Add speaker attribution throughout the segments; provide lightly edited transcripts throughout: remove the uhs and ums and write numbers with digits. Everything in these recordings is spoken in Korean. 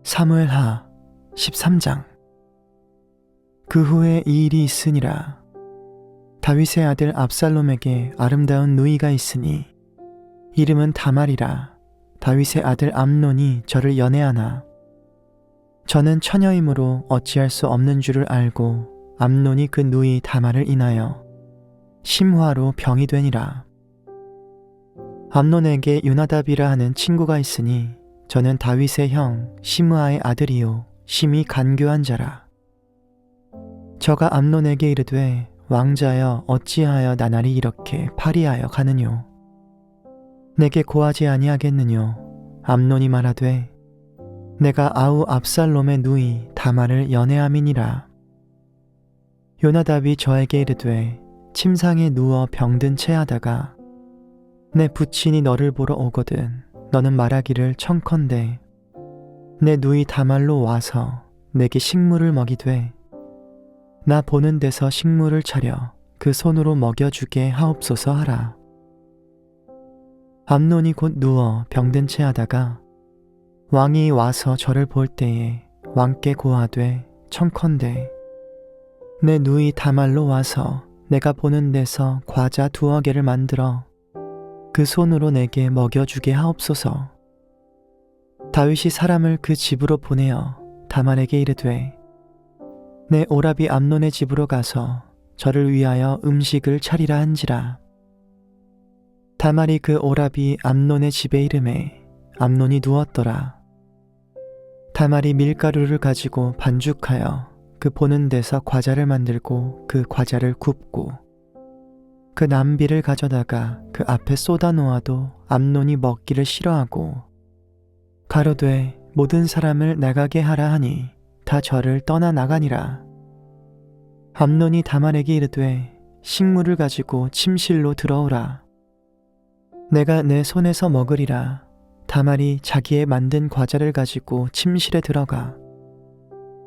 Speaker 1: 사무엘하 13장. 그 후에 이 일이 있으니라. 다윗의 아들 압살롬에게 아름다운 누이가 있으니 이름은 다말이라. 다윗의 아들 암논이 저를 연애하나 저는 처녀이므로 어찌할 수 없는 줄을 알고 암논이 그 누이 다말을 인하여 심화로 병이 되니라. 암논에게 요나답이라 하는 친구가 있으니 저는 다윗의 형 시므아의 아들이요 심히 간교한 자라. 저가 암논에게 이르되 왕자여 어찌하여 나날이 이렇게 파리하여 가느뇨. 내게 고하지 아니하겠느뇨. 암논이 말하되 내가 아우 압살롬의 누이 다말을 연애함이니라. 요나답이 저에게 이르되 침상에 누워 병든 채 하다가 내 부친이 너를 보러 오거든 너는 말하기를 청컨대 내 누이 다말로 와서 내게 식물을 먹이되 나 보는 데서 식물을 차려 그 손으로 먹여주게 하옵소서 하라. 암논이 곧 누워 병든 채 하다가 왕이 와서 저를 볼 때에 왕께 고하되 청컨대 내 누이 다말로 와서 내가 보는 데서 과자 2개를 만들어 그 손으로 내게 먹여주게 하옵소서. 다윗이 사람을 그 집으로 보내어 다말에게 이르되 내 오라비 암논의 집으로 가서 저를 위하여 음식을 차리라 한지라. 다말이 그 오라비 암논의 집에 이르매 암논이 누웠더라. 다말이 밀가루를 가지고 반죽하여 그 보는 데서 과자를 만들고 그 과자를 굽고 그 남비를 가져다가 그 앞에 쏟아 놓아도 암논이 먹기를 싫어하고 가로되 모든 사람을 나가게 하라 하니 다 저를 떠나 나가니라. 암논이 다말에게 이르되 식물을 가지고 침실로 들어오라. 내가 내 손에서 먹으리라. 다말이 자기의 만든 과자를 가지고 침실에 들어가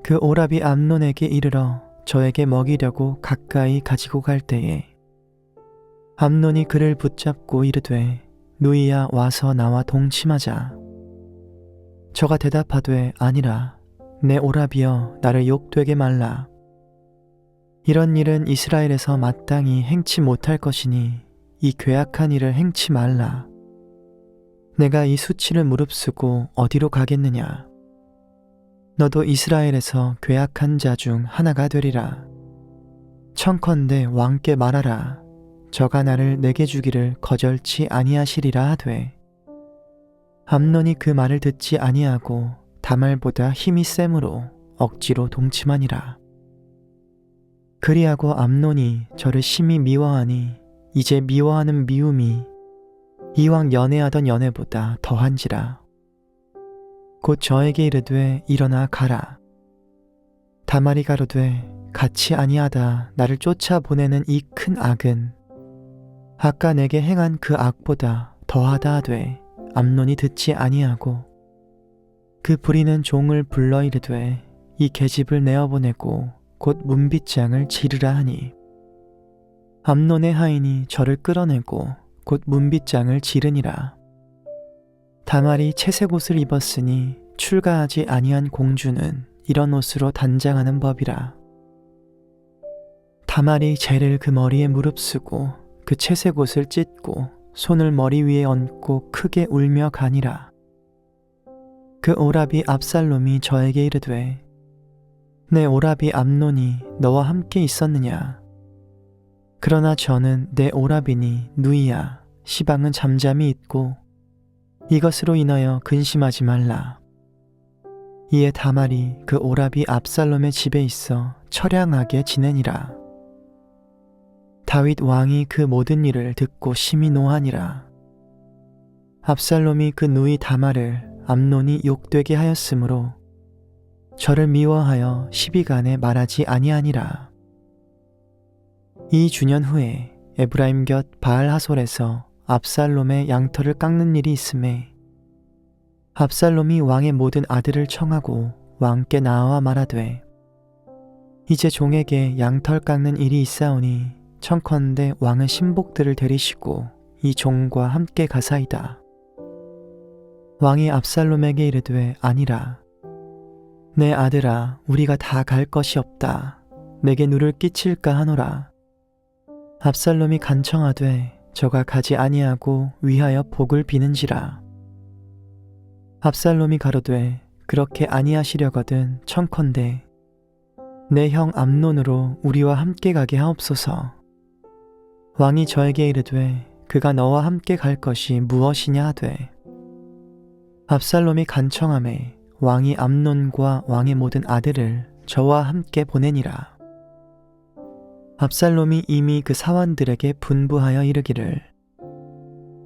Speaker 1: 그 오라비 암논에게 이르러 저에게 먹이려고 가까이 가지고 갈 때에 암논이 그를 붙잡고 이르되 누이야 와서 나와 동침하자. 저가 대답하되 아니라. 내 오라비여 나를 욕되게 말라. 이런 일은 이스라엘에서 마땅히 행치 못할 것이니 이 괴악한 일을 행치 말라. 내가 이 수치를 무릅쓰고 어디로 가겠느냐. 너도 이스라엘에서 괴악한 자 중 하나가 되리라. 청컨대 왕께 말하라. 저가 나를 내게 주기를 거절치 아니하시리라 하되 암논이 그 말을 듣지 아니하고 다말보다 힘이 세므로 억지로 동침하니라. 그리하고 암논이 저를 심히 미워하니 이제 미워하는 미움이 이왕 연애하던 연애보다 더한지라. 곧 저에게 이르되 일어나 가라. 다말이 가로되 같이 아니하다 나를 쫓아보내는 이 큰 악은 아까 내게 행한 그 악보다 더하다 하되 암논이 듣지 아니하고 그 부리는 종을 불러 이르되 이 계집을 내어보내고 곧 문빗장을 지르라 하니 암논의 하인이 저를 끌어내고 곧 문빗장을 지르니라. 다말이 채색 옷을 입었으니 출가하지 아니한 공주는 이런 옷으로 단장하는 법이라. 다말이 재를 그 머리에 무릅쓰고 그 채색 옷을 찢고 손을 머리 위에 얹고 크게 울며 가니라. 그 오라비 압살롬이 저에게 이르되 내 오라비 암논이 너와 함께 있었느냐. 그러나 저는 내 오라비니 누이야 시방은 잠잠히 있고 이것으로 인하여 근심하지 말라. 이에 다말이 그 오라비 압살롬의 집에 있어 처량하게 지내니라. 다윗 왕이 그 모든 일을 듣고 심히 노하니라. 압살롬이 그 누이 다말을 암논이 욕되게 하였으므로 저를 미워하여 시비간에 말하지 아니하니라. 2주년 후에 에브라임 곁 바알하솔에서 압살롬의 양털을 깎는 일이 있음에 압살롬이 왕의 모든 아들을 청하고 왕께 나와 말하되 이제 종에게 양털 깎는 일이 있사오니 청컨대 왕의 신복들을 데리시고 이 종과 함께 가사이다. 왕이 압살롬에게 이르되 아니라. 내 아들아, 우리가 다 갈 것이 없다. 내게 누를 끼칠까 하노라. 압살롬이 간청하되 저가 가지 아니하고 위하여 복을 비는지라. 압살롬이 가로되 그렇게 아니하시려거든 청컨대 내 형 암논으로 우리와 함께 가게 하옵소서. 왕이 저에게 이르되 그가 너와 함께 갈 것이 무엇이냐 하되 압살롬이 간청하매 왕이 암논과 왕의 모든 아들을 저와 함께 보내니라. 압살롬이 이미 그 사환들에게 분부하여 이르기를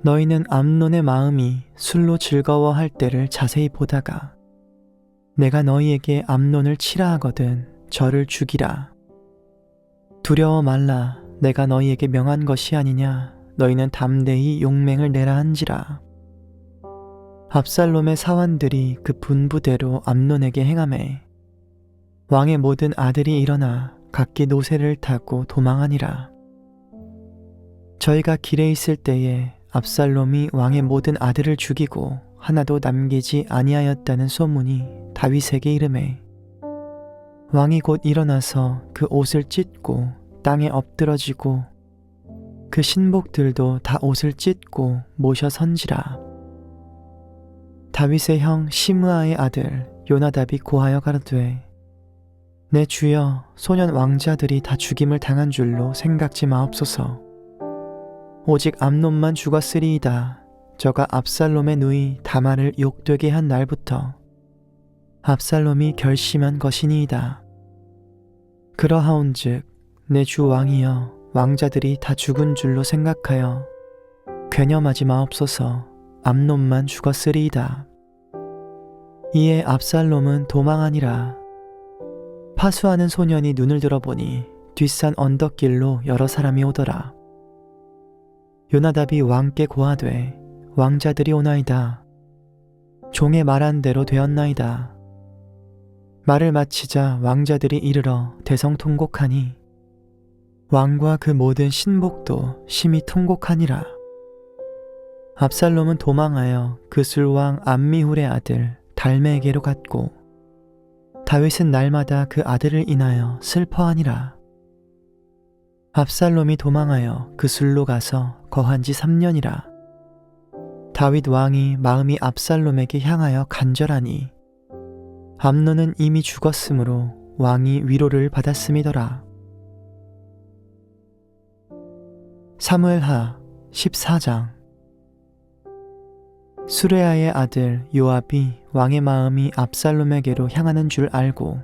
Speaker 1: 너희는 암논의 마음이 술로 즐거워할 때를 자세히 보다가 내가 너희에게 암논을 치라 하거든 저를 죽이라. 두려워 말라. 내가 너희에게 명한 것이 아니냐. 너희는 담대히 용맹을 내라 한지라. 압살롬의 사환들이 그 분부대로 암논에게 행하매 왕의 모든 아들이 일어나 각기 노새를 타고 도망하니라. 저희가 길에 있을 때에 압살롬이 왕의 모든 아들을 죽이고 하나도 남기지 아니하였다는 소문이 다윗에게 이르매 왕이 곧 일어나서 그 옷을 찢고 땅에 엎드러지고 그 신복들도 다 옷을 찢고 모셔 선지라. 다윗의 형 시므아의 아들 요나답이 고하여 가로되 내 주여 소년 왕자들이 다 죽임을 당한 줄로 생각지 마옵소서. 오직 암논만 죽었으리이다. 저가 압살롬의 누이 다말을 욕되게 한 날부터 압살롬이 결심한 것이니이다. 그러하온즉 내 주 왕이여 왕자들이 다 죽은 줄로 생각하여 괴념하지 마옵소서. 암논만 죽었으리이다. 이에 압살롬은 도망하니라. 파수하는 소년이 눈을 들어보니 뒷산 언덕길로 여러 사람이 오더라. 요나답이 왕께 고하되 왕자들이 오나이다. 종의 말한 대로 되었나이다. 말을 마치자 왕자들이 이르러 대성통곡하니 왕과 그 모든 신복도 심히 통곡하니라. 압살롬은 도망하여 그술왕 암미훌의 아들 달메에게로 갔고 다윗은 날마다 그 아들을 인하여 슬퍼하니라. 압살롬이 도망하여 그술로 가서 거한 지 3년이라. 다윗 왕이 마음이 압살롬에게 향하여 간절하니 암논은 이미 죽었으므로 왕이 위로를 받았음이더라. 사무엘하 14장. 수레아의 아들 요압이 왕의 마음이 압살롬에게로 향하는 줄 알고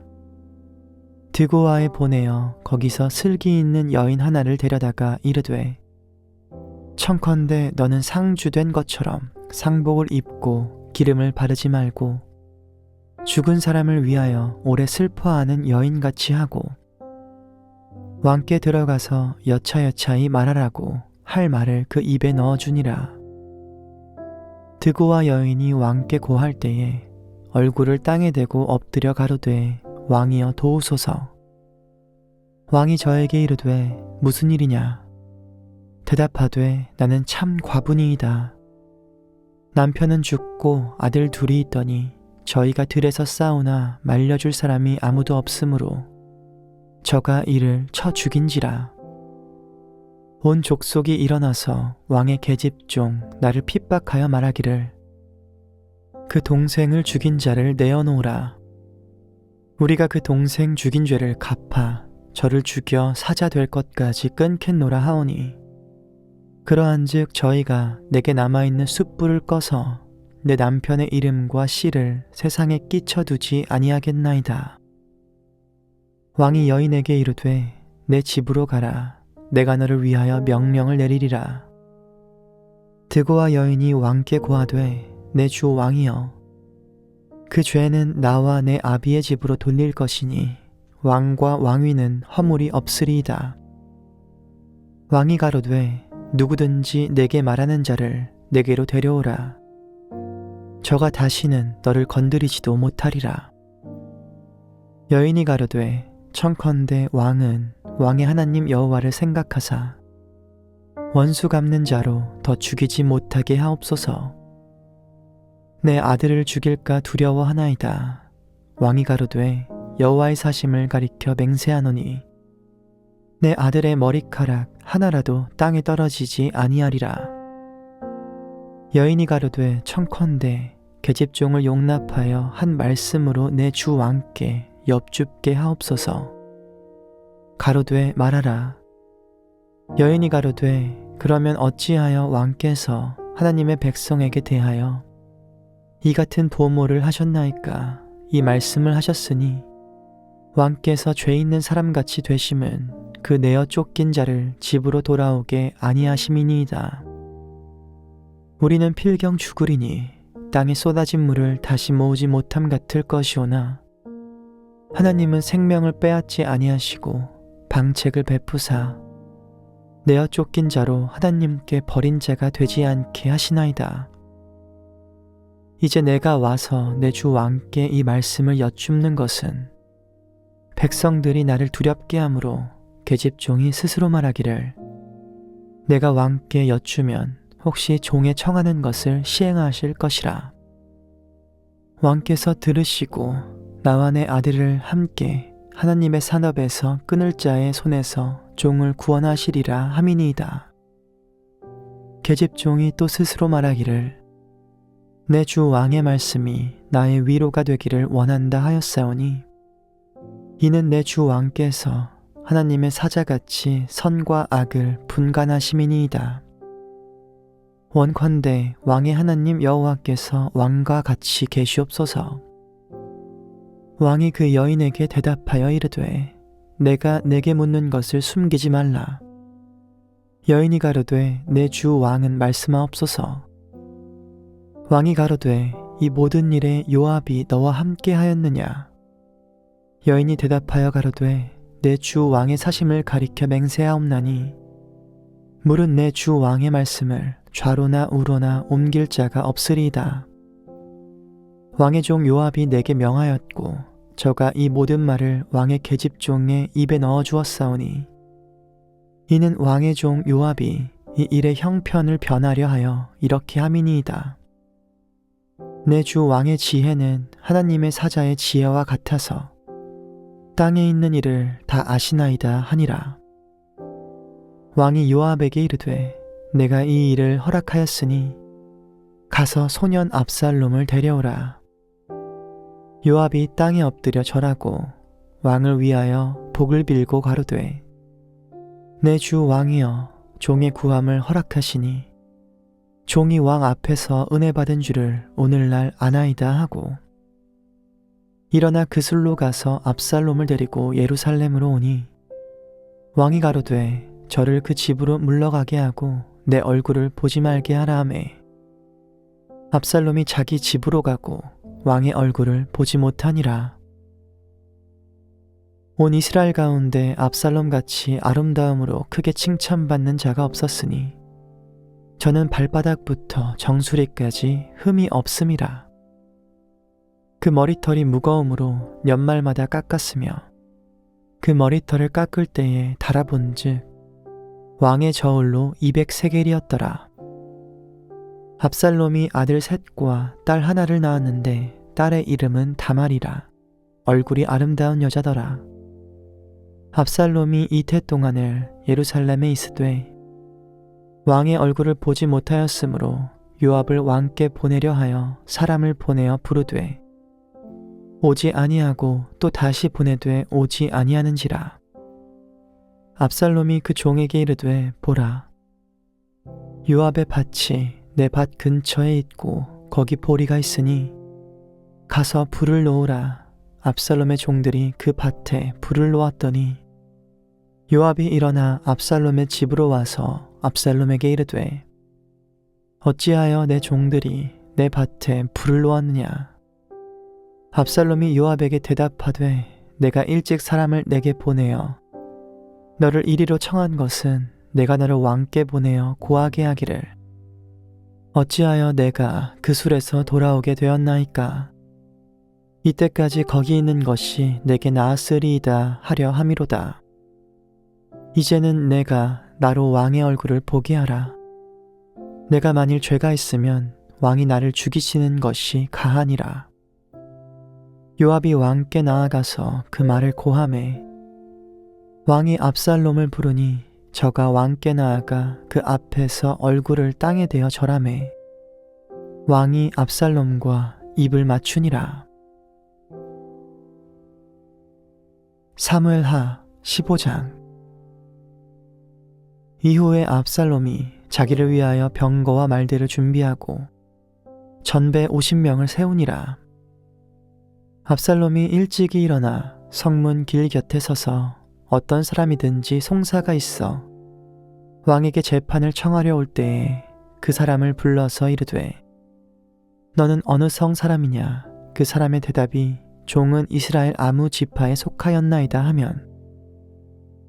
Speaker 1: 드고아에 보내어 거기서 슬기 있는 여인 하나를 데려다가 이르되 청컨대 너는 상주된 것처럼 상복을 입고 기름을 바르지 말고 죽은 사람을 위하여 오래 슬퍼하는 여인같이 하고 왕께 들어가서 여차여차히 말하라고 할 말을 그 입에 넣어주니라. 드고와 여인이 왕께 고할 때에 얼굴을 땅에 대고 엎드려 가로되 왕이여 도우소서. 왕이 저에게 이르되 무슨 일이냐. 대답하되 나는 참 과부니이다. 남편은 죽고 아들 둘이 있더니 저희가 들에서 싸우나 말려줄 사람이 아무도 없으므로 저가 이를 쳐 죽인지라. 온 족속이 일어나서 왕의 계집종 나를 핍박하여 말하기를 그 동생을 죽인 자를 내어놓으라. 우리가 그 동생 죽인 죄를 갚아 저를 죽여 사자 될 것까지 끊겠노라 하오니 그러한즉 저희가 내게 남아있는 숯불을 꺼서 내 남편의 이름과 씨를 세상에 끼쳐두지 아니하겠나이다. 왕이 여인에게 이르되 내 집으로 가라. 내가 너를 위하여 명령을 내리리라. 드고와 여인이 왕께 고하되 내 주 왕이여 그 죄는 나와 내 아비의 집으로 돌릴 것이니 왕과 왕위는 허물이 없으리이다. 왕이 가로되 누구든지 내게 말하는 자를 내게로 데려오라. 저가 다시는 너를 건드리지도 못하리라. 여인이 가로되 청컨대 왕은 왕의 하나님 여호와를 생각하사 원수 갚는 자로 더 죽이지 못하게 하옵소서. 내 아들을 죽일까 두려워하나이다. 왕이 가로되 여호와의 사심을 가리켜 맹세하노니 내 아들의 머리카락 하나라도 땅에 떨어지지 아니하리라. 여인이 가로되 청컨대 계집종을 용납하여 한 말씀으로 내 주 왕께 엽줍게 하옵소서. 가로되 말하라. 여인이 가로되 그러면 어찌하여 왕께서 하나님의 백성에게 대하여 이 같은 보모를 하셨나이까? 이 말씀을 하셨으니 왕께서 죄 있는 사람같이 되심은 그 내어 쫓긴 자를 집으로 돌아오게 아니하심이니이다. 우리는 필경 죽으리니 땅에 쏟아진 물을 다시 모으지 못함 같을 것이오나 하나님은 생명을 빼앗지 아니하시고 방책을 베푸사 내어 쫓긴 자로 하나님께 버린 자가 되지 않게 하시나이다. 이제 내가 와서 내 주 왕께 이 말씀을 여쭙는 것은 백성들이 나를 두렵게 하므로 계집종이 스스로 말하기를 내가 왕께 여쭈면 혹시 종의 청하는 것을 시행하실 것이라. 왕께서 들으시고 나와 내 아들을 함께 하나님의 산업에서 끊을 자의 손에서 종을 구원하시리라 함이니이다. 계집종이 또 스스로 말하기를 내 주 왕의 말씀이 나의 위로가 되기를 원한다 하였사오니 이는 내 주 왕께서 하나님의 사자같이 선과 악을 분간하심이니이다. 원컨대 왕의 하나님 여호와께서 왕과 같이 계시옵소서. 왕이 그 여인에게 대답하여 이르되 내가 내게 묻는 것을 숨기지 말라. 여인이 가로되 내 주 왕은 말씀하옵소서. 왕이 가로되 이 모든 일에 요압이 너와 함께 하였느냐? 여인이 대답하여 가로되 내 주 왕의 사심을 가리켜 맹세하옵나니 물은 내 주 왕의 말씀을 좌로나 우로나 옮길 자가 없으리이다. 왕의 종 요압이 내게 명하였고 저가 이 모든 말을 왕의 계집종의 입에 넣어 주었사오니 이는 왕의 종 요압이 이 일의 형편을 변하려 하여 이렇게 함이니이다. 내 주 왕의 지혜는 하나님의 사자의 지혜와 같아서 땅에 있는 일을 다 아시나이다 하니라. 왕이 요압에게 이르되 내가 이 일을 허락하였으니 가서 소년 압살롬을 데려오라. 요압이 땅에 엎드려 절하고 왕을 위하여 복을 빌고 가로되 내 주 왕이여 종의 구함을 허락하시니 종이 왕 앞에서 은혜 받은 줄을 오늘날 아나이다 하고 일어나 그슬로 가서 압살롬을 데리고 예루살렘으로 오니 왕이 가로되 저를 그 집으로 물러가게 하고 내 얼굴을 보지 말게 하라 하매 압살롬이 자기 집으로 가고 왕의 얼굴을 보지 못하니라. 온 이스라엘 가운데 압살롬같이 아름다움으로 크게 칭찬받는 자가 없었으니 저는 발바닥부터 정수리까지 흠이 없음이라. 그 머리털이 무거움으로 연말마다 깎았으며 그 머리털을 깎을 때에 달아본즉 왕의 저울로 200세겔이었더라. 압살롬이 아들 셋과 딸 하나를 낳았는데 딸의 이름은 다말이라. 얼굴이 아름다운 여자더라. 압살롬이 이태 동안을 예루살렘에 있으되 왕의 얼굴을 보지 못하였으므로 요압을 왕께 보내려 하여 사람을 보내어 부르되 오지 아니하고 또 다시 보내되 오지 아니하는지라. 압살롬이 그 종에게 이르되 보라, 요압의 밭이 내 밭 근처에 있고 거기 보리가 있으니 가서 불을 놓으라. 압살롬의 종들이 그 밭에 불을 놓았더니 요압이 일어나 압살롬의 집으로 와서 압살롬에게 이르되 어찌하여 내 종들이 내 밭에 불을 놓았느냐? 압살롬이 요압에게 대답하되 내가 일찍 사람을 내게 보내어 너를 이리로 청한 것은 내가 너를 왕께 보내어 고하게 하기를 어찌하여 내가 그 술에서 돌아오게 되었나이까? 이때까지 거기 있는 것이 내게 나았으리이다 하려 함이로다. 이제는 내가 나로 왕의 얼굴을 보게 하라. 내가 만일 죄가 있으면 왕이 나를 죽이시는 것이 가하니라. 요압이 왕께 나아가서 그 말을 고하매 왕이 압살롬을 부르니 저가 왕께 나아가 그 앞에서 얼굴을 땅에 대어 절하매 왕이 압살롬과 입을 맞추니라. 사무엘하 15장. 이후에 압살롬이 자기를 위하여 병거와 말들을 준비하고 전배 50명을 세우니라. 압살롬이 일찍이 일어나 성문 길 곁에 서서 어떤 사람이든지 송사가 있어 왕에게 재판을 청하려 올 때에 그 사람을 불러서 이르되 너는 어느 성 사람이냐? 그 사람의 대답이 종은 이스라엘 아무 지파에 속하였나이다 하면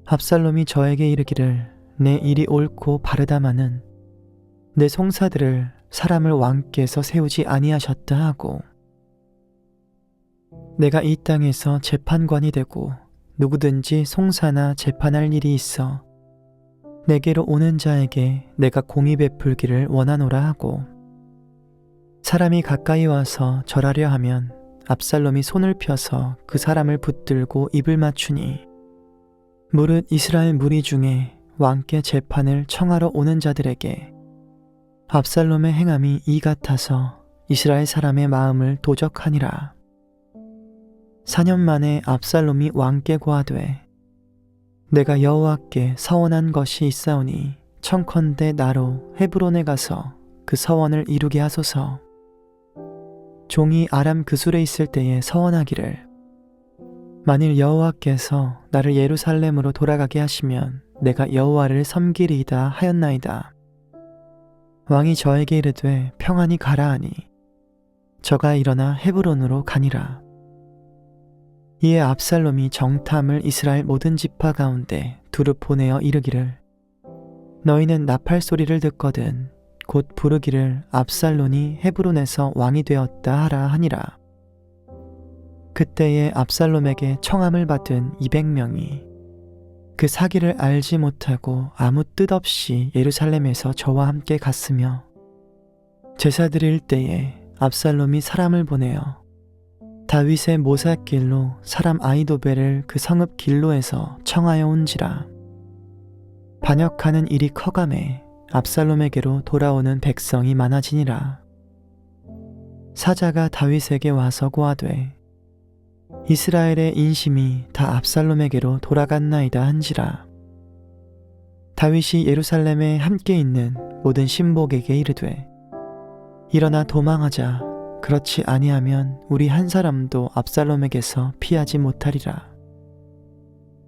Speaker 1: 압살롬이 저에게 이르기를 내 일이 옳고 바르다마는 내 송사들을 사람을 왕께서 세우지 아니하셨다 하고 내가 이 땅에서 재판관이 되고 누구든지 송사나 재판할 일이 있어 내게로 오는 자에게 내가 공의 베풀기를 원하노라 하고 사람이 가까이 와서 절하려 하면 압살롬이 손을 펴서 그 사람을 붙들고 입을 맞추니 무릇 이스라엘 무리 중에 왕께 재판을 청하러 오는 자들에게 압살롬의 행함이 이 같아서 이스라엘 사람의 마음을 도적하니라. 4년 만에 압살롬이 왕께 고하되 내가 여호와께 서원한 것이 있사오니 청컨대 나로 헤브론에 가서 그 서원을 이루게 하소서. 종이 아람 그술에 있을 때에 서원하기를 만일 여호와께서 나를 예루살렘으로 돌아가게 하시면 내가 여호와를 섬기리이다 하였나이다. 왕이 저에게 이르되 평안히 가라 하니 저가 일어나 헤브론으로 가니라. 이에 압살롬이 정탐을 이스라엘 모든 지파 가운데 두루 보내어 이르기를 너희는 나팔 소리를 듣거든 곧 부르기를 압살롬이 헤브론에서 왕이 되었다 하라 하니라. 그때에 압살롬에게 청함을 받은 200명이 그 사기를 알지 못하고 아무 뜻 없이 예루살렘에서 저와 함께 갔으며 제사 드릴 때에 압살롬이 사람을 보내어 다윗의 모사길로 사람 아히도벨을 그 성읍 길로에서 청하여 온지라. 반역하는 일이 커가매 압살롬에게로 돌아오는 백성이 많아지니라. 사자가 다윗에게 와서 고하되 이스라엘의 인심이 다 압살롬에게로 돌아갔나이다 한지라. 다윗이 예루살렘에 함께 있는 모든 신복에게 이르되 일어나 도망하자. 그렇지 아니하면 우리 한 사람도 압살롬에게서 피하지 못하리라.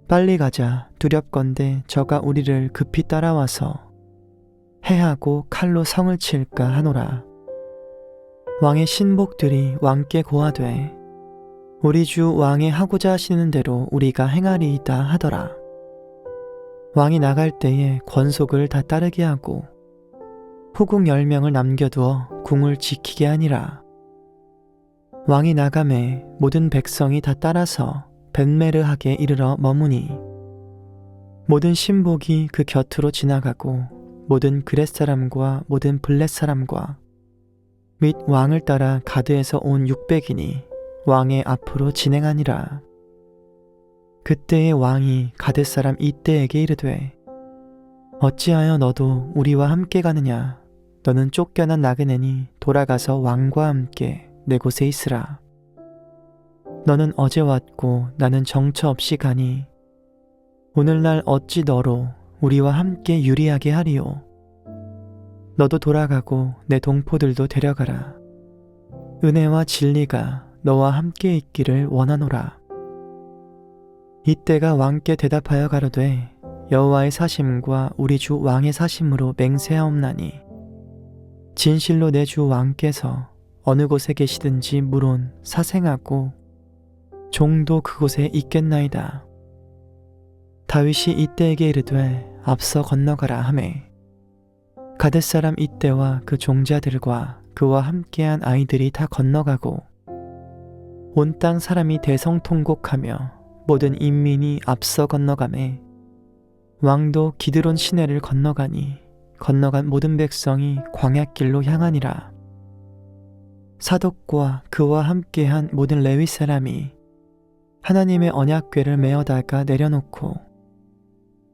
Speaker 1: 빨리 가자. 두렵건대 저가 우리를 급히 따라와서 해하고 칼로 성을 칠까 하노라. 왕의 신복들이 왕께 고하되 우리 주 왕의 하고자 하시는 대로 우리가 행하리이다 하더라. 왕이 나갈 때에 권속을 다 따르게 하고 후궁 10명을 남겨두어 궁을 지키게 하니라. 왕이 나가매 모든 백성이 다 따라서 벳메르하게 이르러 머무니 모든 신복이 그 곁으로 지나가고 모든 그렛 사람과 모든 블렛 사람과 및 왕을 따라 가드에서 온 600인이 왕의 앞으로 진행하니라. 그때의 왕이 가드 사람 이때에게 이르되 어찌하여 너도 우리와 함께 가느냐? 너는 쫓겨난 나그네니 돌아가서 왕과 함께 내 곳에 있으라. 너는 어제 왔고 나는 정처 없이 가니 오늘날 어찌 너로 우리와 함께 유리하게 하리요. 너도 돌아가고 내 동포들도 데려가라. 은혜와 진리가 너와 함께 있기를 원하노라. 이때가 왕께 대답하여 가로되 여호와의 사심과 우리 주 왕의 사심으로 맹세하옵나니 진실로 내 주 왕께서 어느 곳에 계시든지 물론 사생하고 종도 그곳에 있겠나이다. 다윗이 이때에게 이르되 앞서 건너가라 하매 가뎃 사람 이때와 그 종자들과 그와 함께한 아이들이 다 건너가고 온 땅 사람이 대성통곡하며 모든 인민이 앞서 건너가매 왕도 기드론 시내를 건너가니 건너간 모든 백성이 광야길로 향하니라. 사독과 그와 함께한 모든 레위 사람이 하나님의 언약궤를 메어다가 내려놓고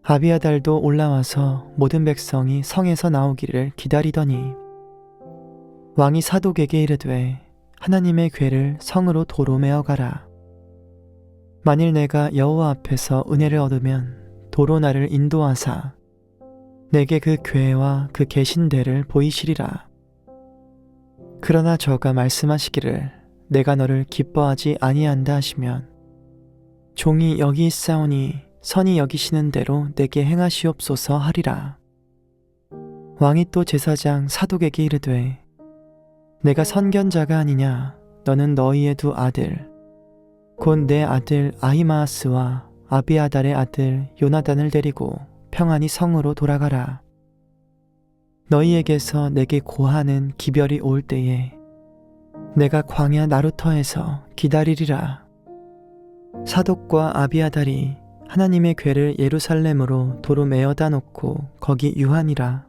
Speaker 1: 아비아달도 올라와서 모든 백성이 성에서 나오기를 기다리더니 왕이 사독에게 이르되 하나님의 궤를 성으로 도로 메어가라. 만일 내가 여호와 앞에서 은혜를 얻으면 도로 나를 인도하사 내게 그 궤와 그 계신대를 보이시리라. 그러나 저가 말씀하시기를 내가 너를 기뻐하지 아니한다 하시면 종이 여기 있사오니 선이 여기시는 대로 내게 행하시옵소서 하리라. 왕이 또 제사장 사독에게 이르되 내가 선견자가 아니냐. 너는 너희의 두 아들 곧 내 아들 아히마아스와 아비아달의 아들 요나단을 데리고 평안히 성으로 돌아가라. 너희에게서 내게 고하는 기별이 올 때에 내가 광야 나루터에서 기다리리라. 사독과 아비아달이 하나님의 궤를 예루살렘으로 도로 메어다 놓고 거기 유하니라.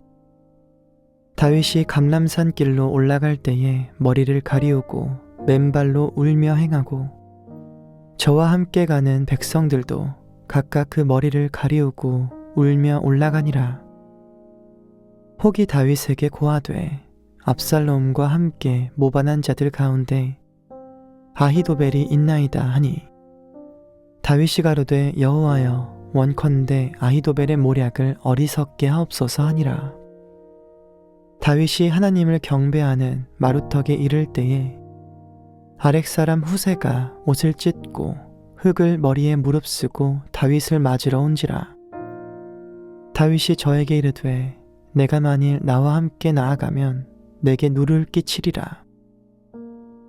Speaker 1: 다윗이 감람산 길로 올라갈 때에 머리를 가리우고 맨발로 울며 행하고 저와 함께 가는 백성들도 각각 그 머리를 가리우고 울며 올라가니라. 혹이 다윗에게 고하되 압살롬과 함께 모반한 자들 가운데 아히도벨이 있나이다 하니 다윗이 가로되 여호와여 원컨대 아히도벨의 모략을 어리석게 하옵소서 하니라. 다윗이 하나님을 경배하는 마루턱에 이를 때에 아렉 사람 후세가 옷을 찢고 흙을 머리에 무릅쓰고 다윗을 맞으러 온지라. 다윗이 저에게 이르되 내가 만일 나와 함께 나아가면 내게 누를 끼치리라.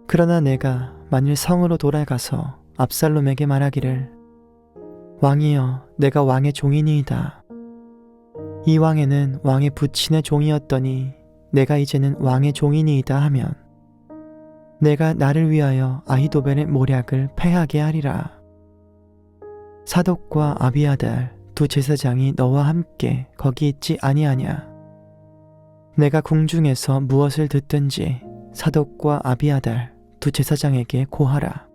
Speaker 1: 그러나 내가 만일 성으로 돌아가서 압살롬에게 말하기를 왕이여 내가 왕의 종이니이다. 이 왕에는 왕의 부친의 종이었더니 내가 이제는 왕의 종이니이다 하면 내가 나를 위하여 아히도벨의 모략을 패하게 하리라. 사독과 아비아달 두 제사장이 너와 함께 거기 있지 아니하냐. 내가 궁중에서 무엇을 듣든지 사독과 아비아달 두 제사장에게 고하라.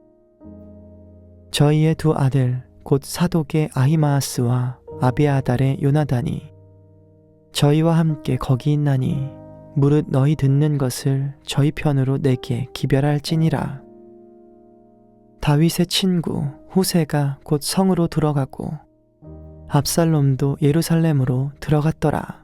Speaker 1: 저희의 두 아들 곧 사독의 아히마아스와 아비아달의 요나단이 저희와 함께 거기 있나니 무릇 너희 듣는 것을 저희 편으로 내게 기별할지니라. 다윗의 친구 후세가 곧 성으로 들어가고 압살롬도 예루살렘으로 들어갔더라.